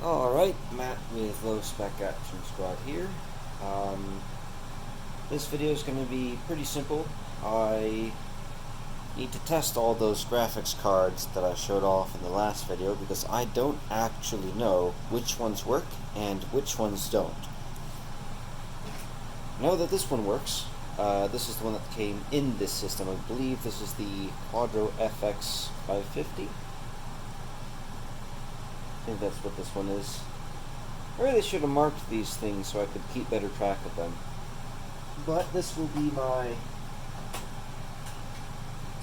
Alright, Matt with LowSpec Action Squad here. This video is going to be pretty simple. I need to test all those graphics cards that I showed off in the last video because I don't actually know which ones work and which ones don't. I know that this one works. This is the one that came in this system. I believe this is the Quadro FX 550. I think that's what this one is. I really should have marked these things so I could keep better track of them. But this will be my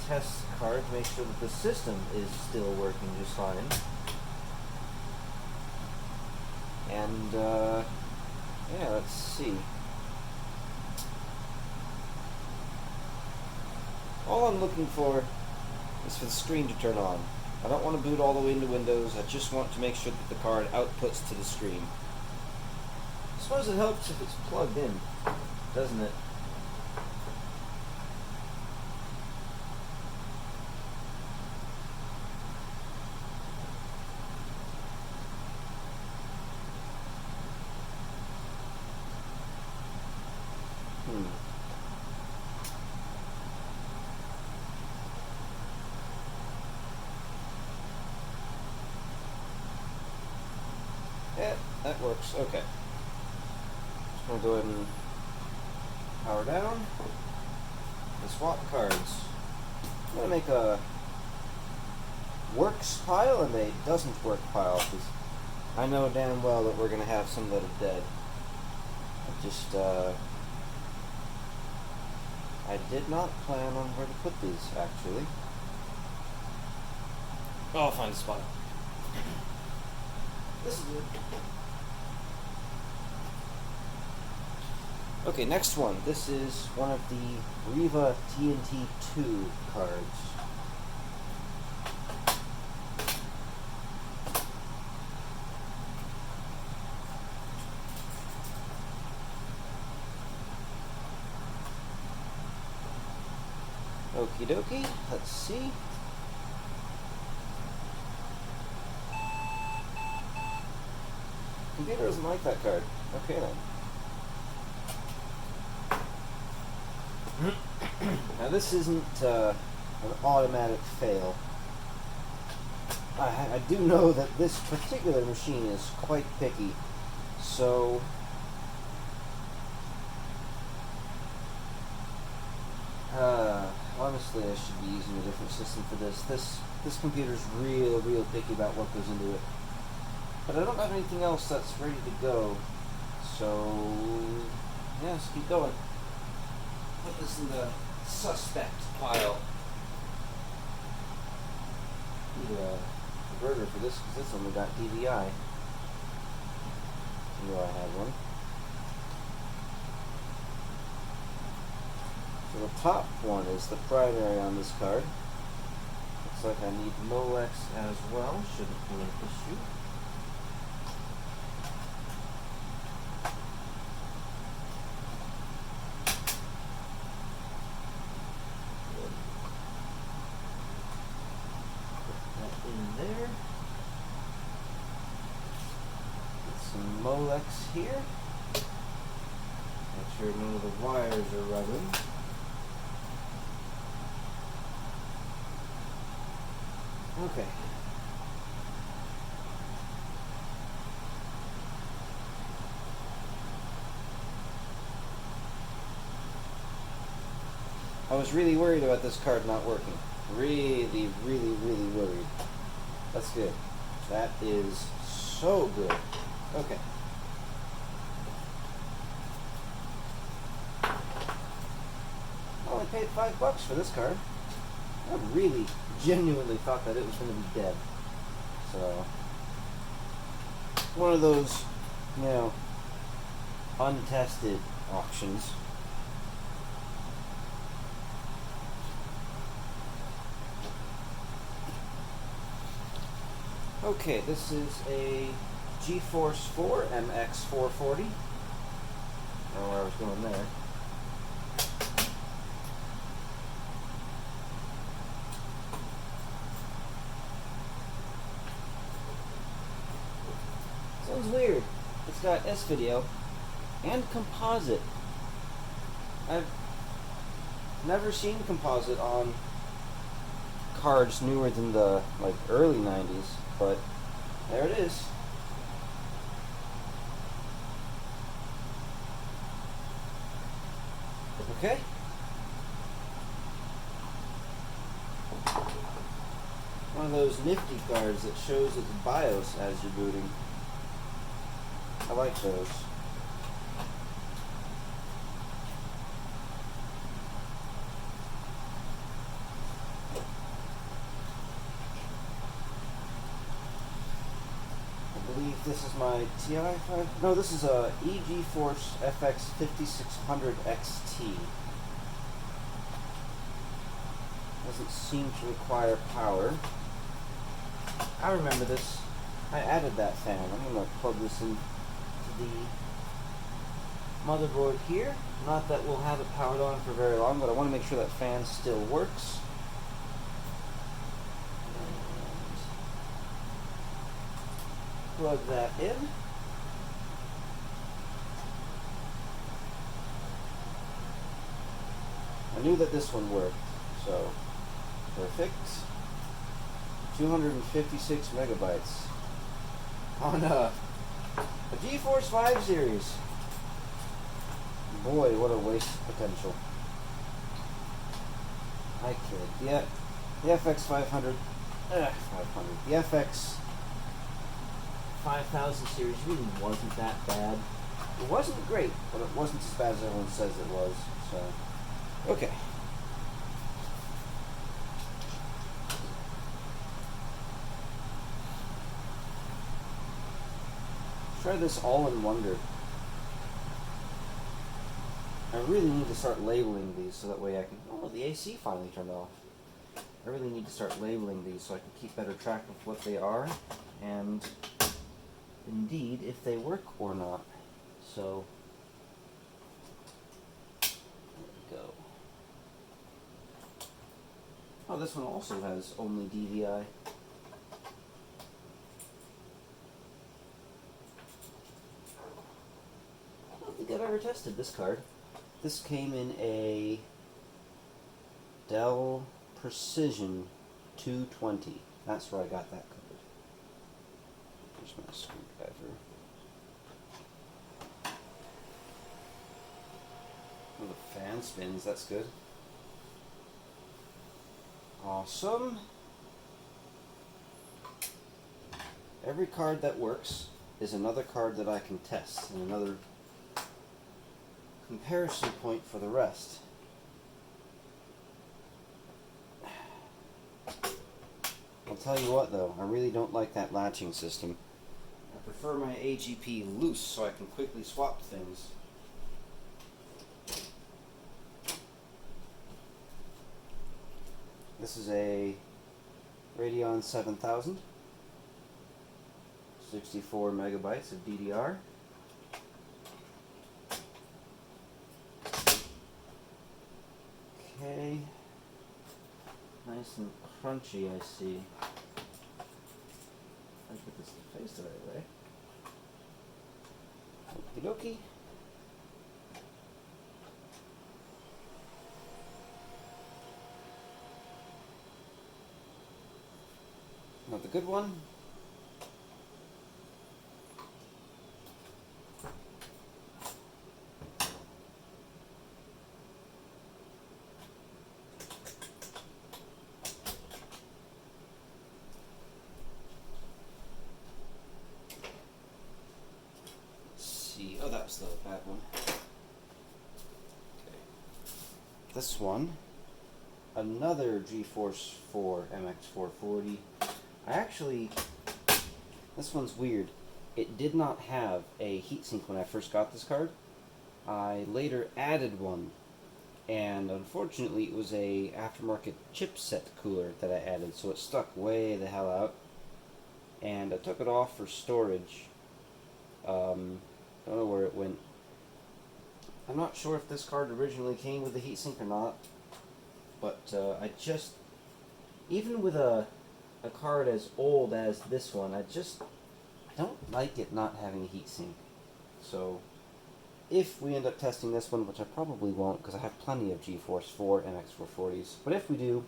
test card to make sure that the system is still working just fine. And, yeah, let's see. All I'm looking for is for the screen to turn on. I don't want to boot all the way into Windows, I just want to make sure that the card outputs to the screen. I suppose it helps if it's plugged in, doesn't it? Yeah, that works. Okay. Just going to go ahead and power down and swap cards. I'm going to make a works pile and a doesn't work pile because I know damn well that we're going to have some that are dead. I did not plan on where to put these actually. Oh, I'll find a spot. This is good. Okay, next one. This is one of the Riva TNT2 cards. Okie dokie, let's see. Computer doesn't like that card. Okay then. Now this isn't an automatic fail. I do know that this particular machine is quite picky, so honestly I should be using a different system for this. This computer's real picky about what goes into it. But I don't have anything else that's ready to go, so yeah, let's keep going. Put this in the suspect pile. Need a converter for this because this only got DVI. You know I had one. So the top one is the primary on this card. Looks like I need Molex as well. Shouldn't be an issue. Molex here. Make sure none of the wires are rubbing. Okay. I was really worried about this card not working. Really worried. That's good. That is so good. Okay. I only paid $5 for this card. I really, genuinely thought that it was going to be dead. So, one of those, you know, untested auctions. Okay, this is a GeForce 4 MX440. I don't know where I was going there. one's weird. It's got S-video and composite. I've never seen composite on cards newer than the early 90s, but there it is. Okay. One of those nifty cards that shows its BIOS as you're booting. I like those. I believe this is my TI 5. No, this is a GeForce FX 5600 XT. Doesn't seem to require power. I remember this. I added that fan. I'm going to plug this into the motherboard here. Not that we'll have it powered on for very long, but I want to make sure that fan still works. And plug that in. I knew that this one worked, so perfect. 256 megabytes on a GeForce 5 series. Boy, what a waste of potential. I kid. Yeah, the FX 500, the FX 5000 series really wasn't that bad. It wasn't great, but it wasn't as bad as everyone says it was. So, okay. Try this all-in-wonder. I really need to start labeling these so that way I can... Oh, the AC finally turned off. I really need to start labeling these so I can keep better track of what they are and indeed if they work or not. So, there we go. Oh, this one also has only DVI. I don't think I've ever tested this card. This came in a Dell Precision 220. That's where I got that card. Here's my screwdriver. Oh, the fan spins, that's good. Awesome. Every card that works is another card that I can test and another comparison point for the rest. I'll tell you what though, I really don't like that latching system. I prefer my AGP loose so I can quickly swap things. This is a Radeon 7000, 64 megabytes of DDR. Okay, nice and crunchy, I see. I get this to face the right way. Okie dokie. Not the good one. Oh, that was the bad one. Okay. This one, another GeForce 4 MX440. This one's weird. It did not have a heatsink when I first got this card. I later added one, and unfortunately it was a aftermarket chipset cooler that I added, so it stuck way the hell out. And I took it off for storage. Don't know where it went. I'm not sure if this card originally came with a heatsink or not, but even with a card as old as this one, I don't like it not having a heatsink. So if we end up testing this one, which I probably won't because I have plenty of GeForce 4 MX440s, but if we do,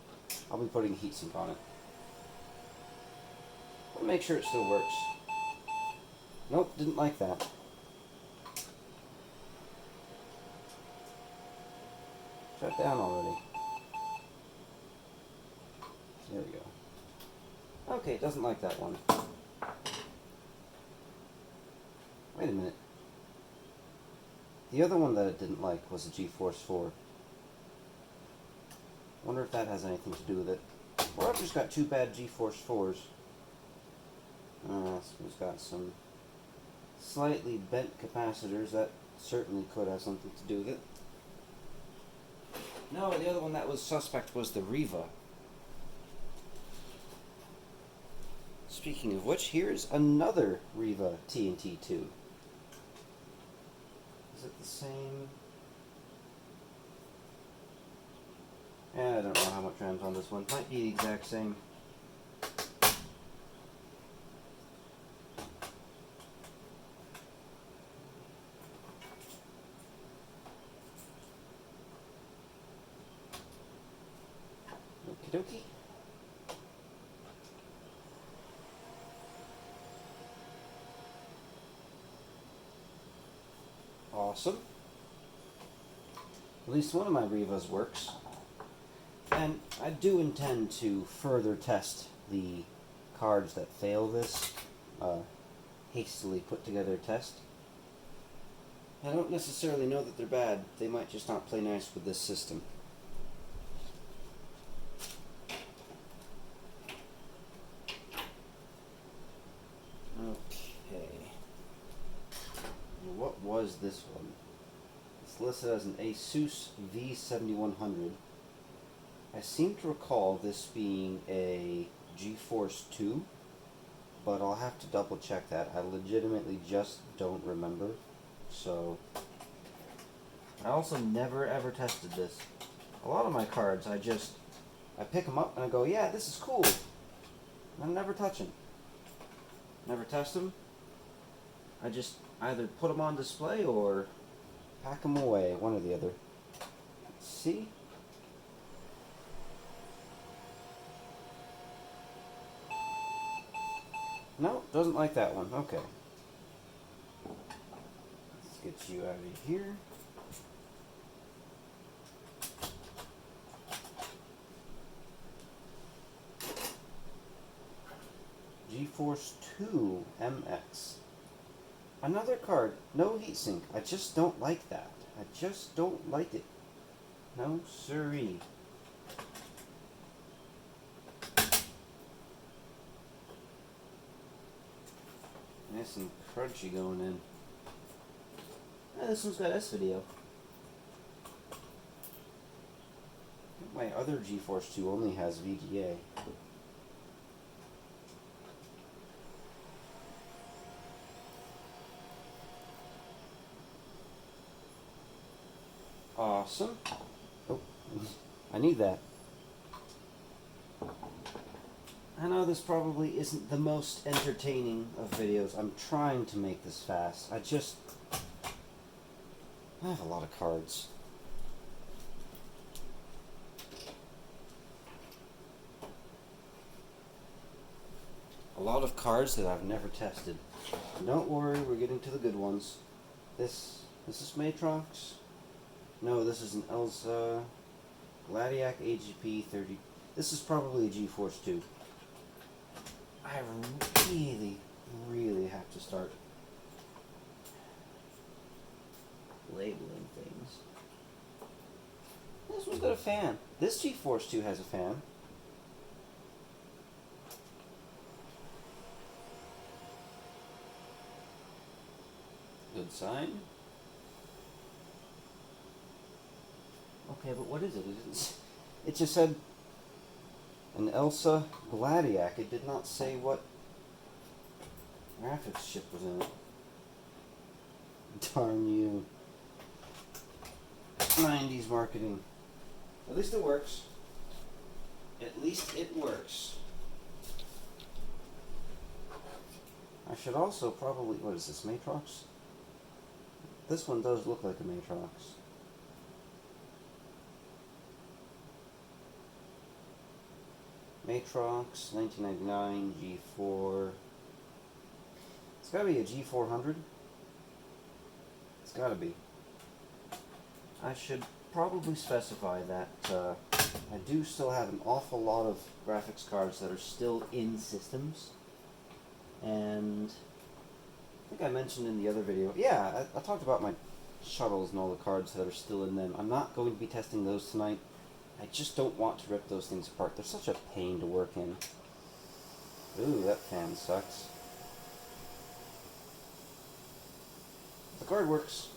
I'll be putting a heatsink on it. I'll make sure it still works. Nope, didn't like that. Shut down already. There we go. Okay, doesn't like that one. Wait a minute. The other one that it didn't like was the GeForce 4. Wonder if that has anything to do with it. Or I've just got two bad GeForce 4s. This one's got some slightly bent capacitors. That certainly could have something to do with it. No, the other one that was suspect was the Riva. Speaking of which, here's another Riva TNT2. Is it the same? Yeah, I don't know how much RAM's on this one. Might be the exact same. Okie dokie. Awesome. At least one of my Rivas works. And I do intend to further test the cards that fail this hastily put together test. I don't necessarily know that they're bad. They might just not play nice with this system. Okay. What was this one? It's listed as an Asus V7100. I seem to recall this being a GeForce 2, but I'll have to double check that. I legitimately just don't remember. So, I also never ever tested this. A lot of my cards, I pick them up and I go, yeah, this is cool. And I never touch them. Never test them. I just either put them on display or pack them away, one or the other. See? No, doesn't like that one. Okay. Let's get you out of here. GeForce 2 MX. Another card, no heatsink. I just don't like that. I just don't like it. No siree. Nice and crunchy going in. This one's got S-video. My other GeForce 2 only has VGA. Awesome. Oh, I need that. I know this probably isn't the most entertaining of videos. I'm trying to make this fast. I have a lot of cards. A lot of cards that I've never tested. Don't worry, we're getting to the good ones. This is Matrox. No, this is an Elsa Gladiac AGP 30. This is probably a GeForce 2. I really have to start labeling things. This one's got a fan. This GeForce 2 has a fan. Good sign. Okay, but what is it? It just said an Elsa Gladiac. It did not say what graphics chip was in it. Darn you. 90s marketing. At least it works. At least it works. I should also probably, what is this, Matrox? This one does look like a Matrox. Matrox, 1999, G4. It's gotta be a G400. It's gotta be. I should probably specify that I do still have an awful lot of graphics cards that are still in systems. And I think I mentioned in the other video, yeah, I talked about my shuttles and all the cards that are still in them. I'm not going to be testing those tonight. I just don't want to rip those things apart. They're such a pain to work in. Ooh, that fan sucks. The card works.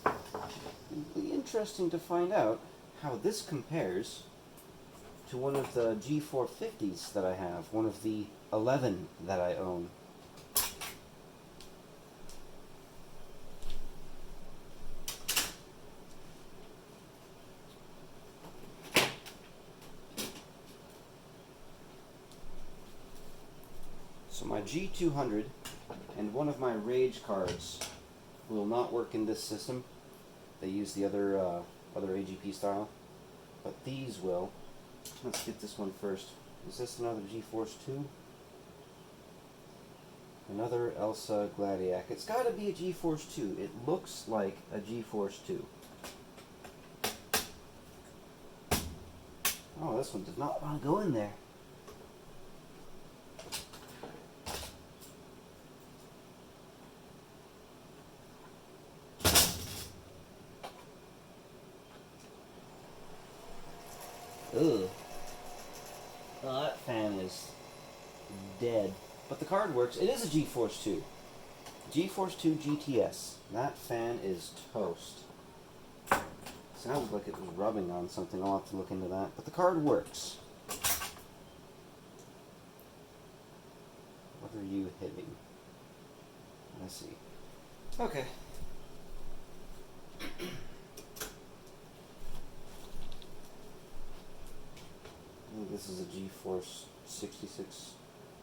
It'll be interesting to find out how this compares to one of the G450s that I have, one of the 11 that I own. So my G200 and one of my Rage cards will not work in this system. They use the other AGP style, but these will. Let's get this one first. Is this another GeForce 2? Another Elsa Gladiac. It's got to be a GeForce 2. It looks like a GeForce 2. Oh, this one does not want to go in there. Ugh. Oh, that fan is dead. But the card works. It is a GeForce 2. GeForce 2 GTS. That fan is toast. Sounds like it was rubbing on something. I'll have to look into that. But the card works. What are you hitting? Let's see. Okay. I think this is a GeForce 66.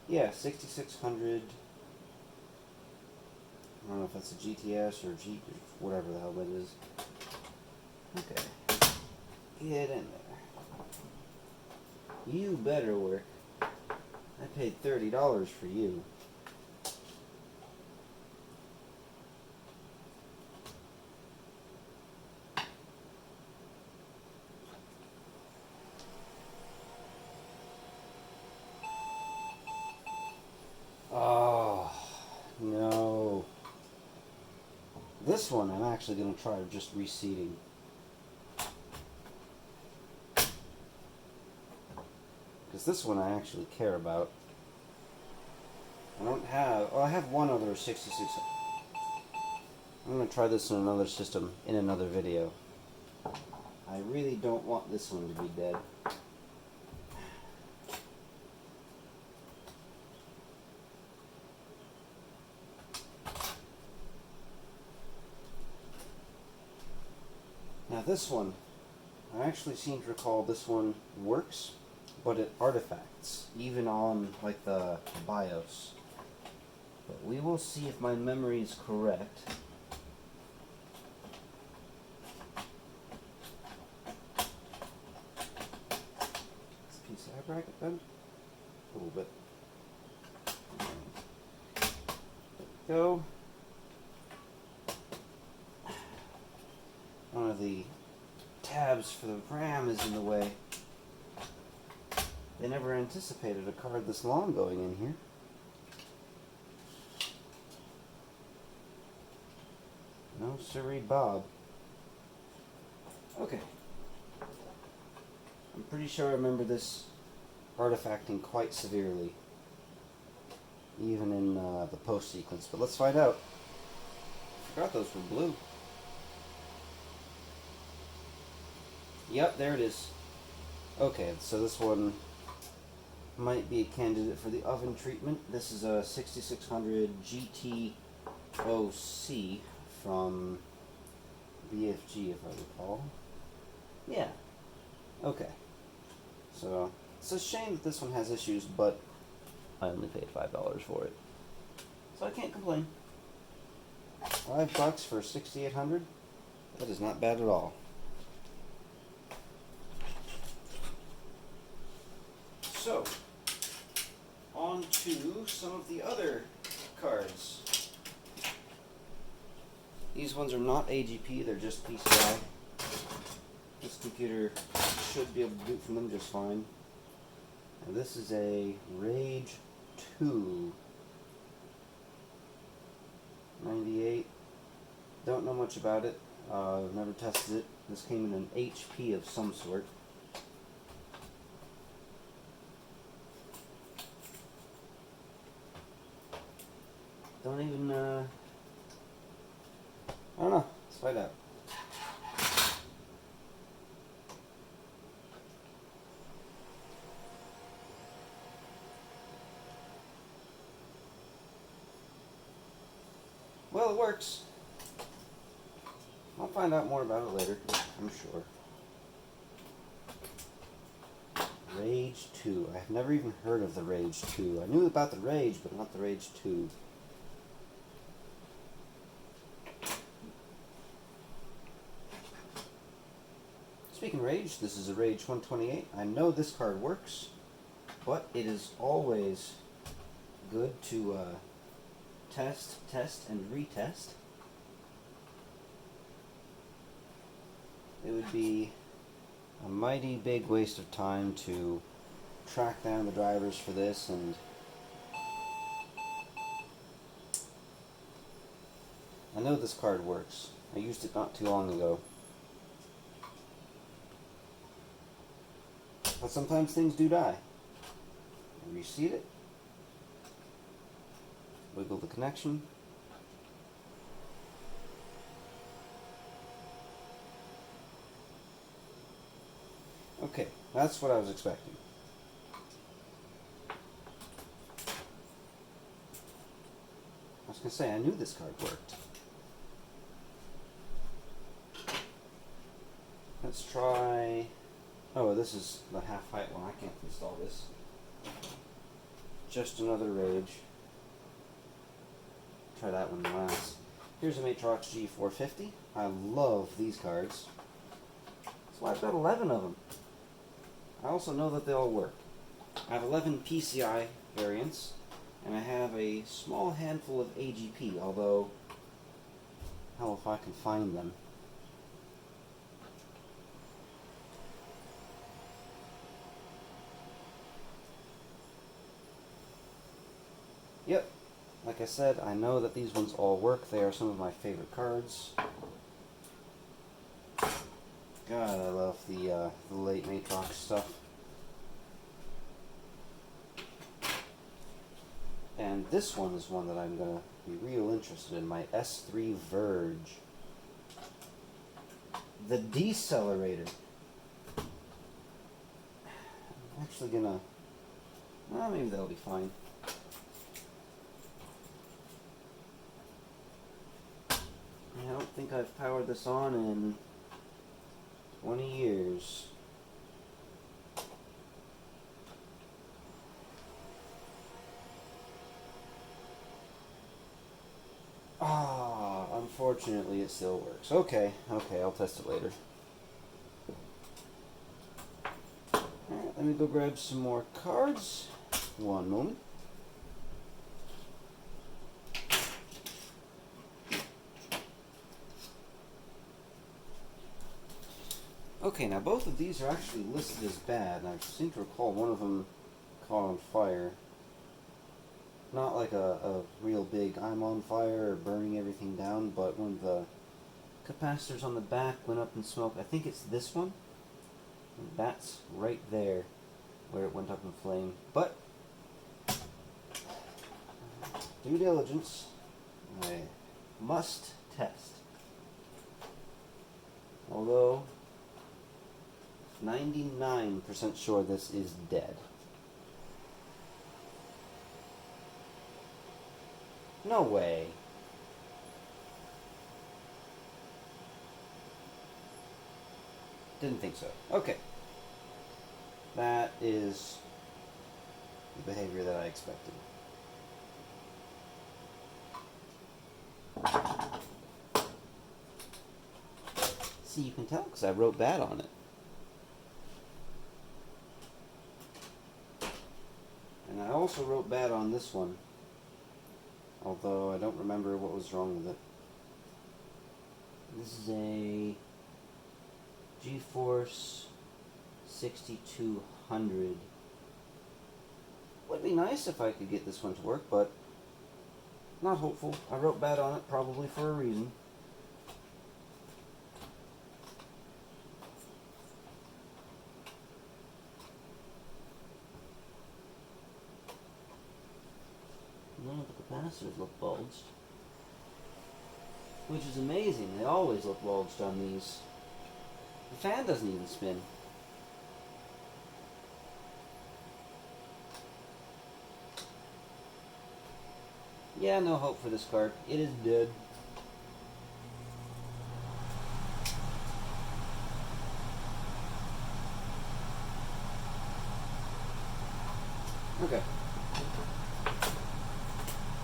Yeah, 6600. I don't know if that's a GTS or G, whatever the hell that is. Okay. Get in there. You better work. I paid $30 for you. Oh, no. This one I'm actually going to try just reseating. Because this one I actually care about. I don't have... Well, I have one other 66. I'm going to try this in another system in another video. I really don't want this one to be dead. Now this one, I actually seem to recall this one works, but it artifacts, even on like the BIOS. But we will see if my memory is correct. Is the PCI bracket done? A little bit. There we go. One of the tabs for the RAM is in the way. They never anticipated a card this long going in here. No siree, Bob. Okay. I'm pretty sure I remember this artifacting quite severely, even in the post sequence. But let's find out. I forgot those were blue. Yep, there it is. Okay, so this one might be a candidate for the oven treatment. This is a 6600 GT-OC from BFG, if I recall. Yeah. Okay. So, it's a shame that this one has issues, but I only paid $5 for it. So I can't complain. $5 for 6,800? That is not bad at all. So, on to some of the other cards. These ones are not AGP, they're just PCI. This computer should be able to boot from them just fine. And this is a Rage 2 98. Don't know much about it. I've never tested it. This came in an HP of some sort. Don't even, I don't know. Let's find out. Well, it works. I'll find out more about it later, I'm sure. Rage 2. I've never even heard of the Rage 2. I knew about the Rage, but not the Rage 2. Speaking of Rage, this is a Rage 128. I know this card works, but it is always good to test, and retest. It would be a mighty big waste of time to track down the drivers for this, and I know this card works. I used it not too long ago. But sometimes things do die. Reseat it. Wiggle the connection. Okay, that's what I was expecting. I was going to say, I knew this card worked. Let's try... Oh, this is the half-height one. I can't install this. Just another Rage. Try that one last. Here's a Matrox G450. I love these cards. That's why I've got 11 of them. I also know that they all work. I have 11 PCI variants, and I have a small handful of AGP, although, hell if I can find them. Yep, like I said, I know that these ones all work. They are some of my favorite cards. God, I love the late Matrox stuff. And this one is one that I'm going to be real interested in, my S3 Verge. The decelerator. I'm actually going to... Well, maybe that'll be fine. I don't think I've powered this on in 20 years. Ah, unfortunately it still works. Okay, I'll test it later. Alright, let me go grab some more cards. One moment. Okay, now both of these are actually listed as bad, and I seem to recall one of them caught on fire. Not like a real big I'm on fire or burning everything down, but when the capacitors on the back went up in smoke, I think it's this one. And that's right there where it went up in flame. But, due diligence, I must test. Although, 99% sure this is dead. No way. Didn't think so. Okay. That is the behavior that I expected. See, you can tell because I wrote bad on it. And I also wrote bad on this one, although I don't remember what was wrong with it. This is a GeForce 6200. Would be nice if I could get this one to work, but not hopeful. I wrote bad on it, probably for a reason. None of the capacitors look bulged, which is amazing. They always look bulged on these. The fan doesn't even spin. Yeah, no hope for this card. It is dead. Okay.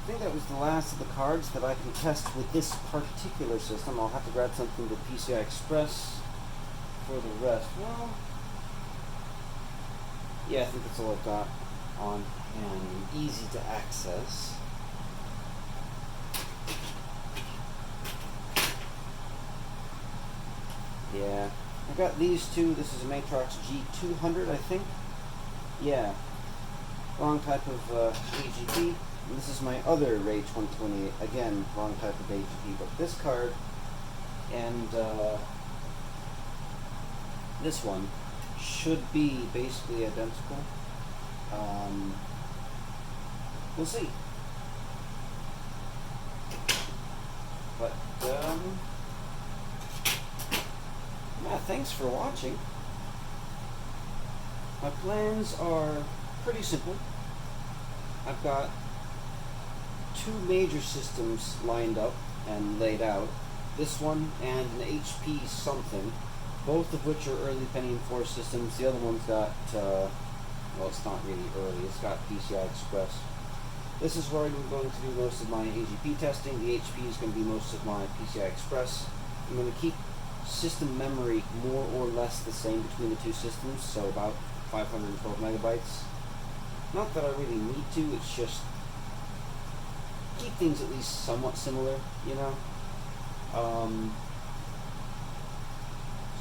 I think that was the last of the cards that I can test with this particular system. I'll have to grab something to PCI Express for the rest. Well, yeah, I think that's all I've got on hand. Easy to access. Yeah, I got these two. This is a Matrox G200, I think. Yeah, wrong type of AGP. And this is my other Rage 128. Again, wrong type of AGP. But this card and this one should be basically identical. We'll see. But yeah, thanks for watching. My plans are pretty simple. I've got two major systems lined up and laid out. This one and an HP something, both of which are early Pentium 4 systems. The other one's got, well, it's not really early, it's got PCI Express. This is where I'm going to do most of my AGP testing. The HP is going to be most of my PCI Express. I'm going to keep system memory more or less the same between the two systems, so about 512 megabytes. Not that I really need to, it's just keep things at least somewhat similar, you know?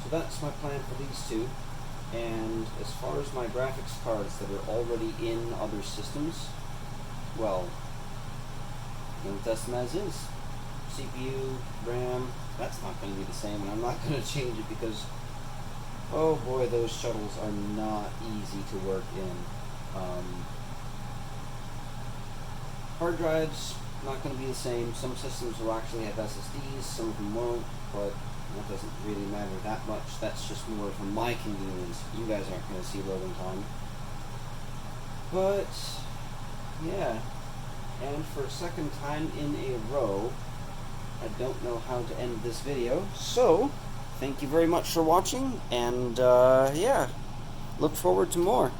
So that's my plan for these two. And as far as my graphics cards that are already in other systems, well, I'm going to test them as is. CPU, RAM, that's not going to be the same, and I'm not going to change it because, oh boy, those shuttles are not easy to work in. Hard drives, not going to be the same. Some systems will actually have SSDs, some of them won't, but that doesn't really matter that much. That's just more for my convenience. You guys aren't going to see loading time. But, yeah. And for a second time in a row, I don't know how to end this video. So, thank you very much for watching, and yeah, look forward to more.